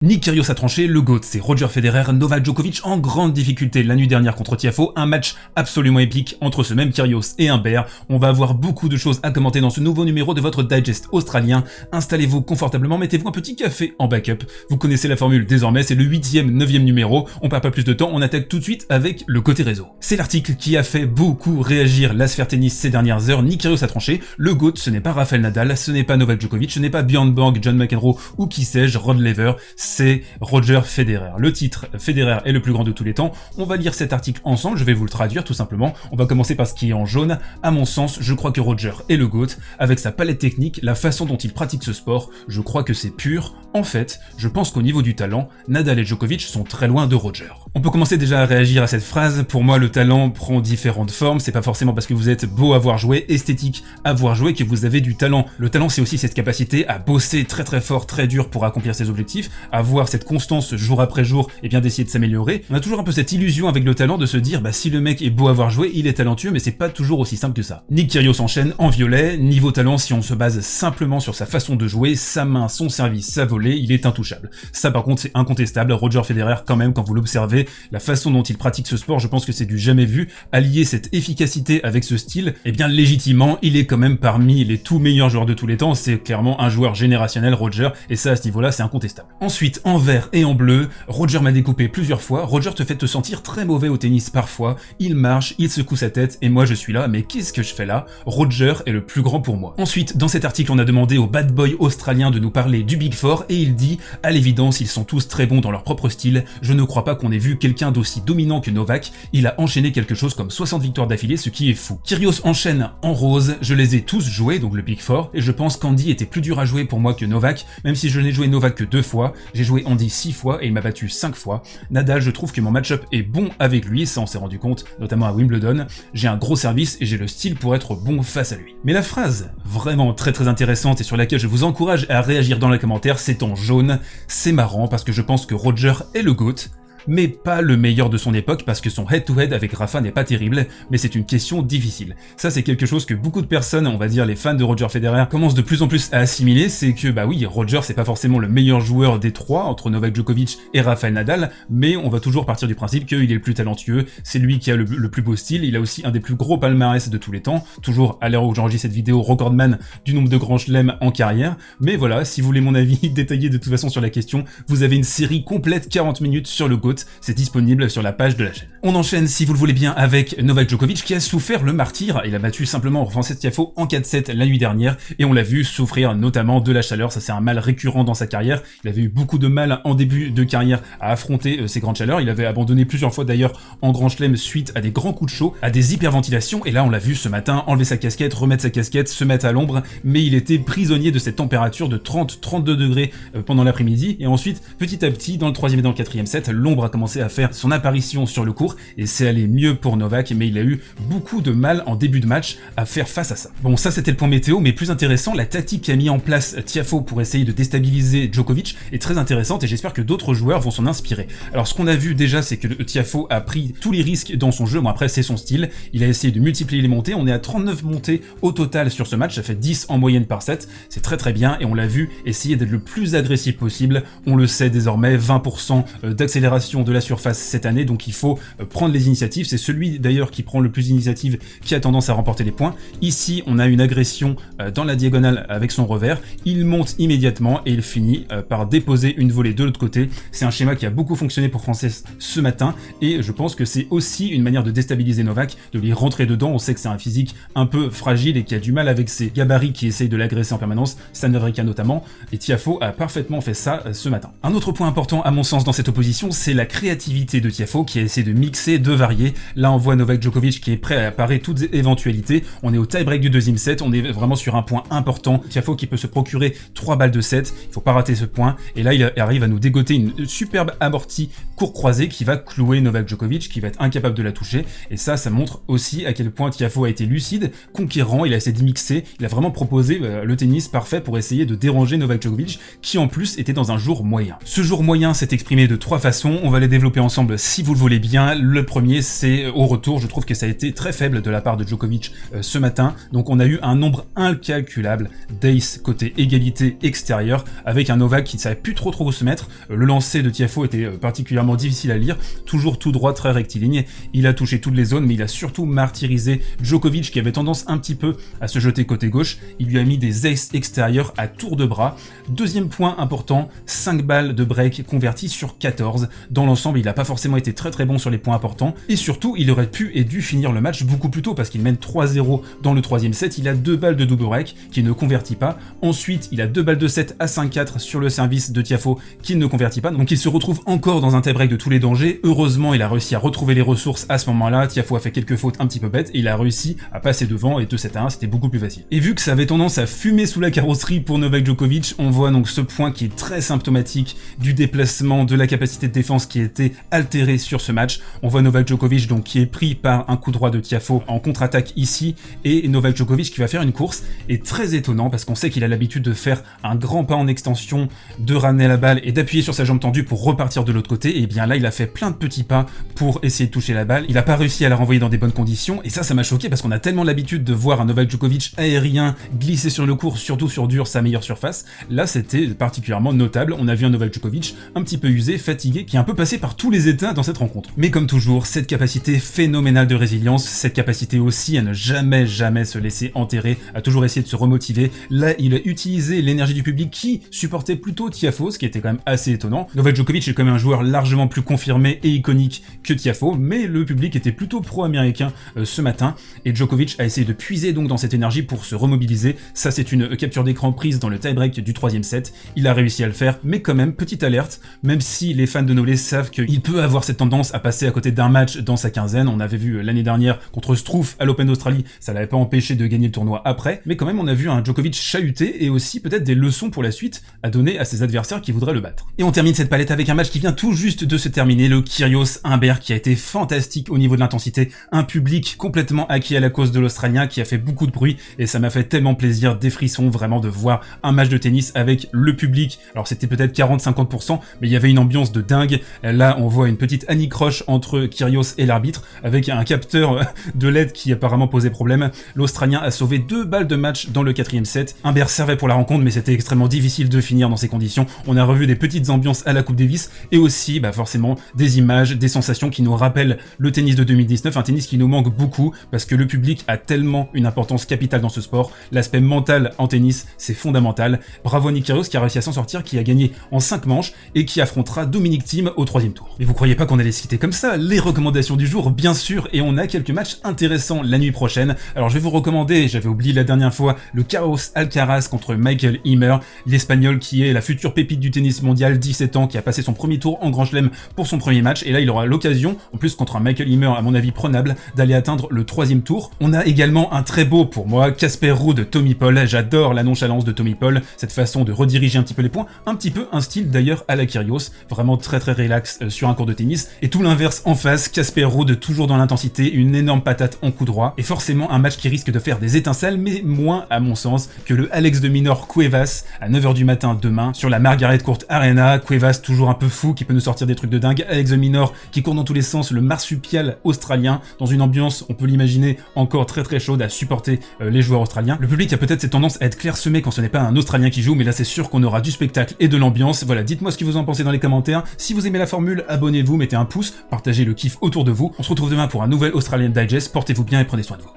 Nick Kyrgios a tranché, le GOAT, c'est Roger Federer, Novak Djokovic en grande difficulté la nuit dernière contre Tiafoe, un match absolument épique entre ce même Kyrgios et Humbert. On va avoir beaucoup de choses à commenter dans ce nouveau numéro de votre digest australien. Installez-vous confortablement, mettez-vous un petit café en backup. Vous connaissez la formule désormais, c'est le 8e, 9e numéro. On perd pas plus de temps, on attaque tout de suite avec le côté réseau. C'est l'article qui a fait beaucoup réagir la sphère tennis ces dernières heures. Nick Kyrgios a tranché, le GOAT, ce n'est pas Rafael Nadal, ce n'est pas Novak Djokovic, ce n'est pas Björn Borg, John McEnroe ou qui sais-je, Rod Laver, c'est Roger Federer. Le titre, Federer est le plus grand de tous les temps. On va lire cet article ensemble, je vais vous le traduire tout simplement. On va commencer par ce qui est en jaune. À mon sens, je crois que Roger est le GOAT. Avec sa palette technique, la façon dont il pratique ce sport, je crois que c'est pur. En fait, je pense qu'au niveau du talent, Nadal et Djokovic sont très loin de Roger. On peut commencer déjà à réagir à cette phrase. Pour moi, le talent prend différentes formes. C'est pas forcément parce que vous êtes beau à voir jouer, esthétique à voir jouer que vous avez du talent. Le talent, c'est aussi cette capacité à bosser très très fort, très dur pour accomplir ses objectifs, avoir cette constance jour après jour et bien d'essayer de s'améliorer. On a toujours un peu cette illusion avec le talent de se dire bah si le mec est beau à voir jouer, il est talentueux, mais c'est pas toujours aussi simple que ça. Nick Kyrgios enchaîne en violet. Niveau talent, si on se base simplement sur sa façon de jouer, sa main, son service, sa volée, il est intouchable. Ça par contre c'est incontestable. Roger Federer quand même, quand vous l'observez, la façon dont il pratique ce sport, je pense que c'est du jamais vu. Allier cette efficacité avec ce style, eh bien légitimement, il est quand même parmi les tout meilleurs joueurs de tous les temps. C'est clairement un joueur générationnel, Roger, et ça à ce niveau-là c'est incontestable. Ensuite, en vert et en bleu, Roger m'a découpé plusieurs fois. Roger te fait te sentir très mauvais au tennis parfois. Il marche, il secoue sa tête et moi je suis là, mais qu'est-ce que je fais là? Roger est le plus grand pour moi. Ensuite, dans cet article, on a demandé au bad boy australien de nous parler du Big Four et il dit « À l'évidence, ils sont tous très bons dans leur propre style. Je ne crois pas qu'on ait vu quelqu'un d'aussi dominant que Novak. Il a enchaîné quelque chose comme 60 victoires d'affilée, ce qui est fou. » Kyrgios enchaîne en rose. Je les ai tous joués, donc le Big Four, et je pense qu'Andy était plus dur à jouer pour moi que Novak, même si je n'ai joué Novak que 2 fois. J'ai joué Andy 6 fois et il m'a battu 5 fois. Nadal, je trouve que mon match-up est bon avec lui, ça on s'est rendu compte, notamment à Wimbledon. J'ai un gros service et j'ai le style pour être bon face à lui. Mais la phrase vraiment très intéressante et sur laquelle je vous encourage à réagir dans les commentaires, c'est en jaune. C'est marrant parce que je pense que Roger est le GOAT, mais pas le meilleur de son époque parce que son head-to-head avec Rafa n'est pas terrible, mais c'est une question difficile. Ça c'est quelque chose que beaucoup de personnes, on va dire les fans de Roger Federer, commencent de plus en plus à assimiler, c'est que bah oui, Roger c'est pas forcément le meilleur joueur des trois, entre Novak Djokovic et Rafael Nadal, mais on va toujours partir du principe qu'il est le plus talentueux, c'est lui qui a le plus beau style, il a aussi un des plus gros palmarès de tous les temps, toujours à l'heure où j'enregistre cette vidéo, recordman du nombre de grands chelems en carrière, mais voilà, si vous voulez mon avis détaillé de toute façon sur la question, vous avez une série complète 40 minutes sur le GOAT, c'est disponible sur la page de la chaîne. On enchaîne, si vous le voulez bien, avec Novak Djokovic qui a souffert le martyre. Il a battu simplement Frances Tiafoe en 4-7 la nuit dernière et on l'a vu souffrir notamment de la chaleur. Ça c'est un mal récurrent dans sa carrière. Il avait eu beaucoup de mal en début de carrière à affronter ces grandes chaleurs. Il avait abandonné plusieurs fois d'ailleurs en grand chelem suite à des grands coups de chaud, à des hyperventilations et là on l'a vu ce matin enlever sa casquette, remettre sa casquette, se mettre à l'ombre, mais il était prisonnier de cette température de 30-32 degrés pendant l'après-midi et ensuite petit à petit dans le 3e et dans le 4e set, l'ombre a commencé à faire son apparition sur le court et c'est allé mieux pour Novak, mais il a eu beaucoup de mal en début de match à faire face à ça. Bon, ça c'était le point météo, mais plus intéressant, la tactique qu'a mis en place Tiafoe pour essayer de déstabiliser Djokovic est très intéressante et j'espère que d'autres joueurs vont s'en inspirer. Alors ce qu'on a vu déjà, c'est que Tiafoe a pris tous les risques dans son jeu, bon après c'est son style, il a essayé de multiplier les montées, on est à 39 montées au total sur ce match, ça fait 10 en moyenne par set, c'est très bien et on l'a vu essayer d'être le plus agressif possible, on le sait désormais, 20% d'accélération de la surface cette année, donc il faut prendre les initiatives, c'est celui d'ailleurs qui prend le plus d'initiatives qui a tendance à remporter les points. Ici on a une agression dans la diagonale avec son revers, il monte immédiatement et il finit par déposer une volée de l'autre côté. C'est un schéma qui a beaucoup fonctionné pour Frances ce matin et je pense que c'est aussi une manière de déstabiliser Novak, de lui rentrer dedans. On sait que c'est un physique un peu fragile et qui a du mal avec ses gabarits qui essayent de l'agresser en permanence, Stan Wawrinka notamment, et Tiafoe a parfaitement fait ça ce matin. Un autre point important à mon sens dans cette opposition, c'est la créativité de Tiafoe qui a essayé de mixer, de varier. Là on voit Novak Djokovic qui est prêt à parer toutes éventualités. On est au tie-break du 2e set, on est vraiment sur un point important. Tiafoe qui peut se procurer 3 balles de set, il faut pas rater ce point. Et là il arrive à nous dégoter une superbe amortie court croisée qui va clouer Novak Djokovic, qui va être incapable de la toucher. Et ça montre aussi à quel point Tiafoe a été lucide, conquérant, il a essayé de mixer, il a vraiment proposé le tennis parfait pour essayer de déranger Novak Djokovic, qui en plus était dans un jour moyen. Ce jour moyen s'est exprimé de 3 façons, on va les développer ensemble si vous le voulez bien. Le premier, c'est au retour, je trouve que ça a été très faible de la part de Djokovic ce matin. Donc on a eu un nombre incalculable d'ace côté égalité extérieure, avec un Novak qui ne savait plus trop où se mettre. Le lancer de Tiafoe était particulièrement difficile à lire, toujours tout droit, très rectiligne. Il a touché toutes les zones, mais il a surtout martyrisé Djokovic qui avait tendance un petit peu à se jeter côté gauche. Il lui a mis des aces extérieurs à tour de bras. Deuxième point important, 5 balles de break converties sur 14. Dans l'ensemble, il n'a pas forcément été très bon sur les points importants. Et surtout, il aurait pu et dû finir le match beaucoup plus tôt parce qu'il mène 3-0 dans le troisième set. Il a 2 balles de double break qui ne convertit pas. Ensuite, il a 2 balles de 7 à 5-4 sur le service de Tiafoe qui ne convertit pas. Donc il se retrouve encore dans un tie-break de tous les dangers. Heureusement, il a réussi à retrouver les ressources à ce moment-là. Tiafoe a fait quelques fautes un petit peu bêtes et il a réussi à passer devant et 2-7-1, c'était beaucoup plus facile. Et vu que ça avait tendance à fumer sous la carrosserie pour Novak Djokovic, on voit donc ce point qui est très symptomatique du déplacement, de la capacité de défense qui a été altérée sur ce match. On voit Novak Djokovic donc qui est pris par un coup droit de Tiafoe en contre-attaque ici et Novak Djokovic qui va faire une course. Et très étonnant parce qu'on sait qu'il a l'habitude de faire un grand pas en extension, de ramener la balle et d'appuyer sur sa jambe tendue pour repartir de l'autre côté. Et bien là, il a fait plein de petits pas pour essayer de toucher la balle. Il n'a pas réussi à la renvoyer dans des bonnes conditions et ça m'a choqué parce qu'on a tellement l'habitude de voir un Novak Djokovic aérien glisser sur le court, surtout sur dur, sa meilleure surface. Là, c'était particulièrement notable. On a vu un Novak Djokovic un petit peu usé, fatigué, qui est un peu passé par tous les états dans cette rencontre. Mais comme toujours, cette capacité phénoménale de résilience, cette capacité aussi à ne jamais se laisser enterrer, à toujours essayer de se remotiver. Là, il a utilisé l'énergie du public qui supportait plutôt Tiafoe, ce qui était quand même assez étonnant. Novak Djokovic est quand même un joueur largement plus confirmé et iconique que Tiafoe, mais le public était plutôt pro-américain ce matin, et Djokovic a essayé de puiser donc dans cette énergie pour se remobiliser. Ça, c'est une capture d'écran prise dans le tie-break du troisième set. Il a réussi à le faire, mais quand même, petite alerte, même si les fans de Nolé savent qu'il peut avoir cette tendance à passer à côté d'un match dans sa quinzaine. On avait vu l'année dernière contre Struff à l'Open d'Australie, ça l'avait pas empêché de gagner le tournoi après, mais quand même on a vu un Djokovic chahuté et aussi peut-être des leçons pour la suite à donner à ses adversaires qui voudraient le battre. Et on termine cette palette avec un match qui vient tout juste de se terminer, le Kyrgios-Humbert qui a été fantastique au niveau de l'intensité, un public complètement acquis à la cause de l'Australien qui a fait beaucoup de bruit et ça m'a fait tellement plaisir, des frissons vraiment de voir un match de tennis avec le public. Alors c'était peut-être 40-50%, mais il y avait une ambiance de dingue. Là on voit une petite anicroche entre Kyrgios et l'arbitre avec un capteur de LED qui apparemment posait problème. L'Australien a sauvé 2 balles de match dans le quatrième set. Humbert servait pour la rencontre mais c'était extrêmement difficile de finir dans ces conditions. On a revu des petites ambiances à la Coupe Davis et aussi forcément des images, des sensations qui nous rappellent le tennis de 2019, un tennis qui nous manque beaucoup parce que le public a tellement une importance capitale dans ce sport. L'aspect mental en tennis, c'est fondamental. Bravo à Nick Kyrgios qui a réussi à s'en sortir, qui a gagné en 5 manches et qui affrontera Dominic Thiem au 3e tour. Mais vous croyez pas qu'on allait se quitter comme ça? Les recommandations du jour, bien sûr, et on a quelques matchs intéressants la nuit prochaine. Alors je vais vous recommander, j'avais oublié la dernière fois, le Carlos Alcaraz contre Michael Ymer, l'Espagnol qui est la future pépite du tennis mondial, 17 ans, qui a passé son premier tour en Grand Chelem pour son premier match, et là il aura l'occasion, en plus contre un Michael Ymer à mon avis prenable, d'aller atteindre le 3e tour. On a également un très beau pour moi, Casper Ruud de Tommy Paul. J'adore la nonchalance de Tommy Paul, cette façon de rediriger un petit peu les points, un petit peu un style d'ailleurs à la Kyrgios, vraiment très relax sur un court de tennis, et tout l'inverse en face, Casper Ruud toujours dans l'intensité, une énorme patate en coup droit, et forcément un match qui risque de faire des étincelles, mais moins à mon sens que le Alex de Minaur Cuevas à 9h du matin demain sur la Margaret Court Arena. Cuevas toujours un peu fou, qui peut nous sortir des trucs de dingue, Alex de Minaur qui court dans tous les sens, le marsupial australien, dans une ambiance, on peut l'imaginer, encore très chaude à supporter les joueurs australiens. Le public a peut-être cette tendance à être clairsemé quand ce n'est pas un Australien qui joue, mais là c'est sûr qu'on aura du spectacle et de l'ambiance. Voilà, dites-moi ce que vous en pensez dans les commentaires. Si vous aimez la formule, abonnez-vous, mettez un pouce, partagez le kiff autour de vous. On se retrouve demain pour un nouvel Australian Digest. Portez-vous bien et prenez soin de vous.